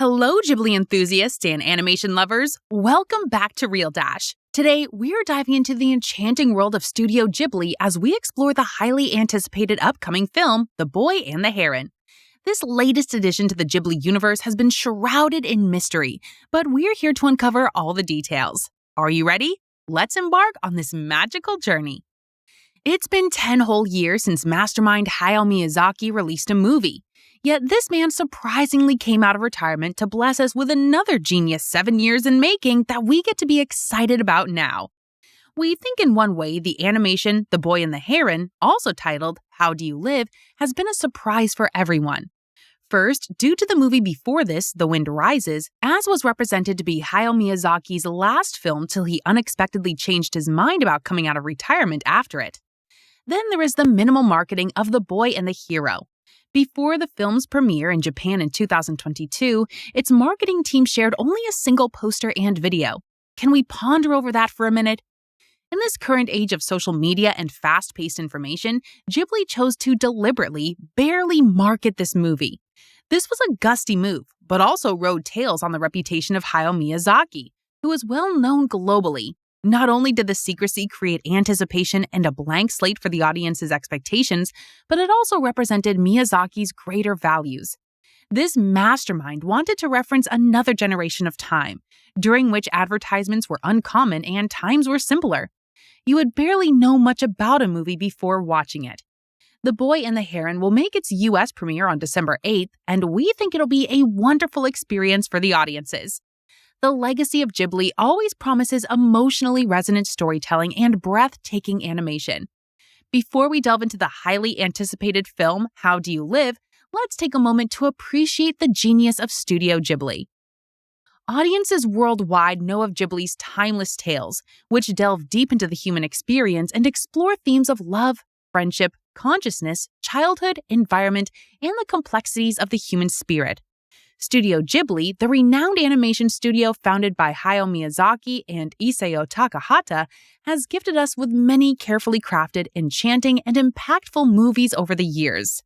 Hello, Ghibli enthusiasts and animation lovers. Welcome back to Real Dash. Today, we're diving into the enchanting world of Studio Ghibli as we explore the highly anticipated upcoming film, The Boy and the Heron. This latest addition to the Ghibli universe has been shrouded in mystery, but we're here to uncover all the details. Are you ready? Let's embark on this magical journey. It's been 10 whole years since mastermind Hayao Miyazaki released a movie. Yet this man surprisingly came out of retirement to bless us with another genius 7 years in making that we get to be excited about now. We think in one way the animation The Boy and the Heron, also titled How Do You Live, has been a surprise for everyone. First, due to the movie before this, The Wind Rises, as was represented to be Hayao Miyazaki's last film till he unexpectedly changed his mind about coming out of retirement after it. Then there is the minimal marketing of The Boy and the Hero. Before the film's premiere in Japan in 2022, its marketing team shared only a single poster and video. Can we ponder over that for a minute? In this current age of social media and fast-paced information, Ghibli chose to deliberately, barely market this movie. This was a gusty move, but also rode tails on the reputation of Hayao Miyazaki, who is well known globally. Not only did the secrecy create anticipation and a blank slate for the audience's expectations, but it also represented Miyazaki's greater values. This mastermind wanted to reference another generation of time, during which advertisements were uncommon and times were simpler. You would barely know much about a movie before watching it. The Boy and the Heron will make its US premiere on December 8th, and we think it'll be a wonderful experience for the audiences. The legacy of Ghibli always promises emotionally resonant storytelling and breathtaking animation. Before we delve into the highly anticipated film, How Do You Live, let's take a moment to appreciate the genius of Studio Ghibli. Audiences worldwide know of Ghibli's timeless tales, which delve deep into the human experience and explore themes of love, friendship, consciousness, childhood, environment, and the complexities of the human spirit. Studio Ghibli, the renowned animation studio founded by Hayao Miyazaki and Isao Takahata, has gifted us with many carefully crafted, enchanting, and impactful movies over the years.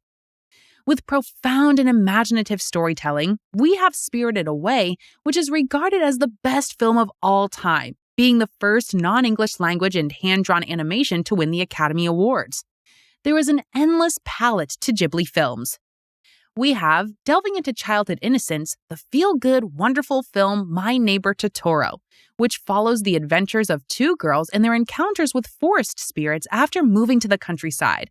With profound and imaginative storytelling, we have Spirited Away, which is regarded as the best film of all time, being the first non-English language and hand-drawn animation to win the Academy Awards. There is an endless palette to Ghibli films. We have, delving into childhood innocence, the feel-good, wonderful film My Neighbor Totoro, which follows the adventures of two girls and their encounters with forest spirits after moving to the countryside.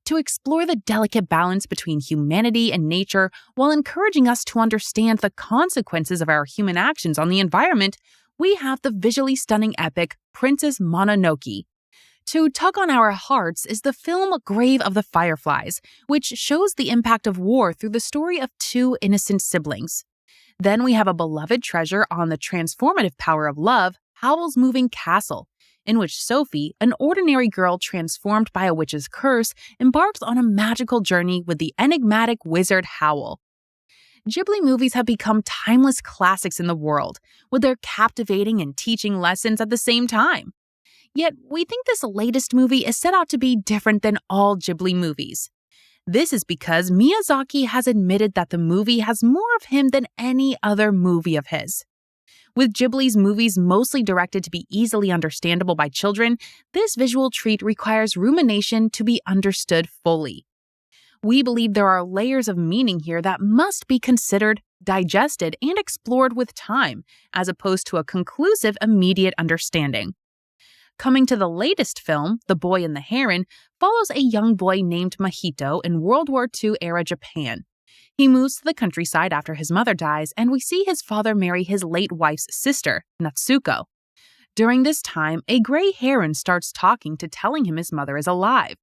To explore the delicate balance between humanity and nature while encouraging us to understand the consequences of our human actions on the environment, we have the visually stunning epic Princess Mononoke. To tug on our hearts is the film Grave of the Fireflies, which shows the impact of war through the story of two innocent siblings. Then we have a beloved treasure on the transformative power of love, Howl's Moving Castle, in which Sophie, an ordinary girl transformed by a witch's curse, embarks on a magical journey with the enigmatic wizard Howl. Ghibli movies have become timeless classics in the world, with their captivating and teaching lessons at the same time. Yet, we think this latest movie is set out to be different than all Ghibli movies. This is because Miyazaki has admitted that the movie has more of him than any other movie of his. With Ghibli's movies mostly directed to be easily understandable by children, this visual treat requires rumination to be understood fully. We believe there are layers of meaning here that must be considered, digested, and explored with time, as opposed to a conclusive, immediate understanding. Coming to the latest film, The Boy and the Heron, follows a young boy named Mahito in World War II-era Japan. He moves to the countryside after his mother dies, and we see his father marry his late wife's sister, Natsuko. During this time, a gray heron starts talking to telling him his mother is alive.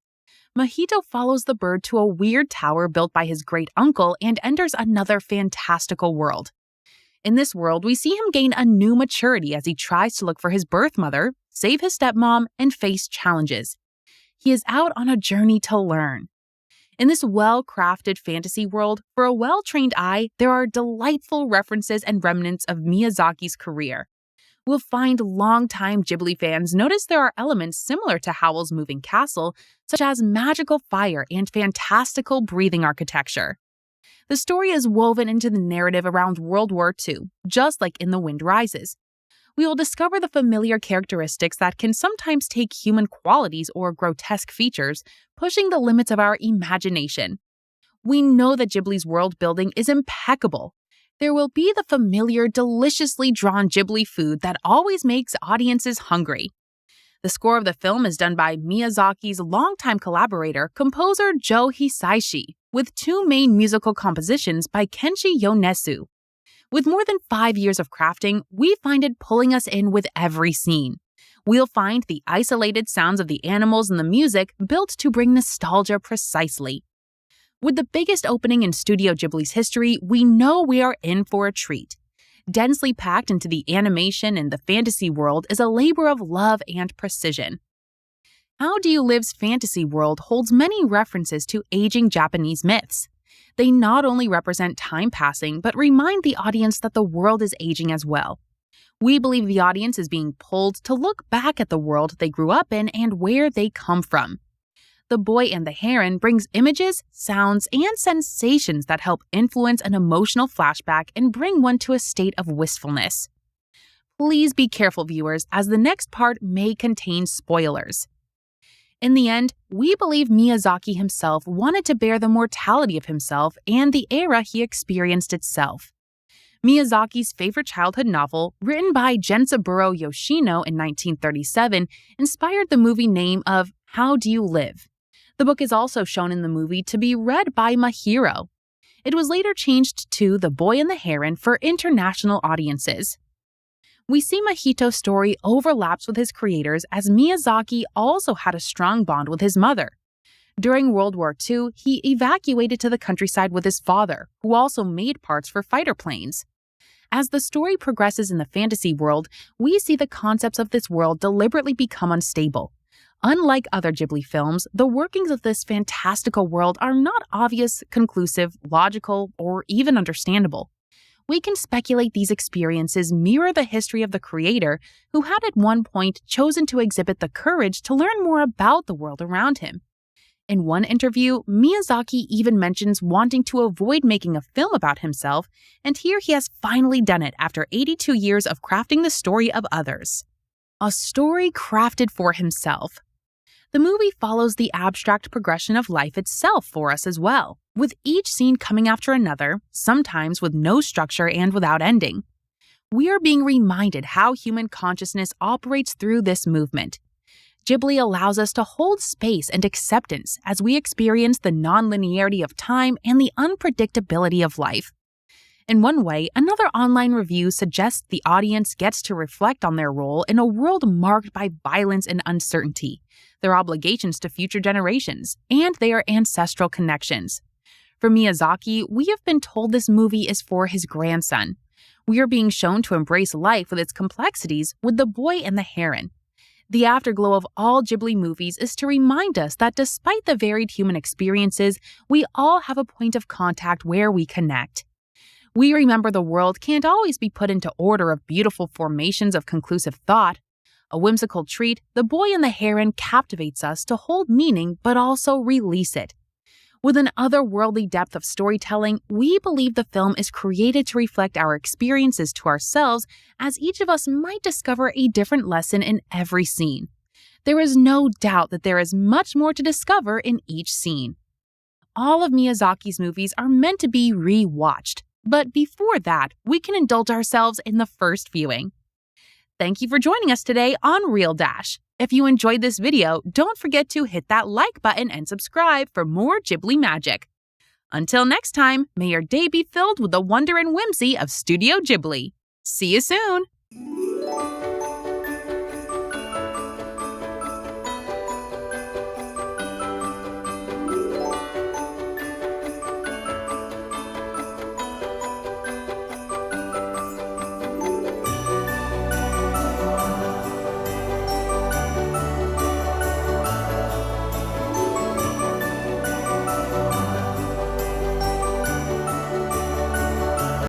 Mahito follows the bird to a weird tower built by his great-uncle and enters another fantastical world. In this world, we see him gain a new maturity as he tries to look for his birth mother, save his stepmom, and face challenges. He is out on a journey to learn. In this well-crafted fantasy world, for a well-trained eye, there are delightful references and remnants of Miyazaki's career. We'll find longtime Ghibli fans notice there are elements similar to Howl's Moving Castle, such as magical fire and fantastical breathing architecture. The story is woven into the narrative around World War II, just like in The Wind Rises. We will discover the familiar characteristics that can sometimes take human qualities or grotesque features, pushing the limits of our imagination. We know that Ghibli's world building is impeccable. There will be the familiar, deliciously drawn Ghibli food that always makes audiences hungry. The score of the film is done by Miyazaki's longtime collaborator, composer Joe Hisaishi, with 2 main musical compositions by Kenshi Yonezu. With more than 5 years of crafting, we find it pulling us in with every scene. We'll find the isolated sounds of the animals and the music built to bring nostalgia precisely. With the biggest opening in Studio Ghibli's history, we know we are in for a treat. Densely packed into the animation and the fantasy world is a labor of love and precision. How Do You Live's fantasy world holds many references to aging Japanese myths. They not only represent time passing, but remind the audience that the world is aging as well. We believe the audience is being pulled to look back at the world they grew up in and where they come from. The Boy and the Heron brings images, sounds, and sensations that help influence an emotional flashback and bring one to a state of wistfulness. Please be careful, viewers, as the next part may contain spoilers. In the end, we believe Miyazaki himself wanted to bear the mortality of himself and the era he experienced itself. Miyazaki's favorite childhood novel, written by Gensaburo Yoshino in 1937, inspired the movie name of How Do You Live? The book is also shown in the movie to be read by Mahiro. It was later changed to The Boy and the Heron for international audiences. We see Mahito's story overlaps with his creators as Miyazaki also had a strong bond with his mother. During World War II, he evacuated to the countryside with his father, who also made parts for fighter planes. As the story progresses in the fantasy world, we see the concepts of this world deliberately become unstable. Unlike other Ghibli films, the workings of this fantastical world are not obvious, conclusive, logical, or even understandable. We can speculate these experiences mirror the history of the creator, who had at one point chosen to exhibit the courage to learn more about the world around him. In one interview, Miyazaki even mentions wanting to avoid making a film about himself, and here he has finally done it after 82 years of crafting the story of others. A story crafted for himself. The movie follows the abstract progression of life itself for us as well, with each scene coming after another, sometimes with no structure and without ending. We are being reminded how human consciousness operates through this movement. Ghibli allows us to hold space and acceptance as we experience the non-linearity of time and the unpredictability of life. In one way, another online review suggests the audience gets to reflect on their role in a world marked by violence and uncertainty, their obligations to future generations, and their ancestral connections. For Miyazaki, we have been told this movie is for his grandson. We are being shown to embrace life with its complexities with The Boy and the Heron. The afterglow of all Ghibli movies is to remind us that despite the varied human experiences, we all have a point of contact where we connect. We remember the world can't always be put into order of beautiful formations of conclusive thought. A whimsical treat, The Boy and the Heron captivates us to hold meaning but also release it. With an otherworldly depth of storytelling, we believe the film is created to reflect our experiences to ourselves, as each of us might discover a different lesson in every scene. There is no doubt that there is much more to discover in each scene. All of Miyazaki's movies are meant to be re-watched, but before that, we can indulge ourselves in the first viewing. Thank you for joining us today on Real Dash. If you enjoyed this video, don't forget to hit that like button and subscribe for more Ghibli magic. Until next time, may your day be filled with the wonder and whimsy of Studio Ghibli. See you soon!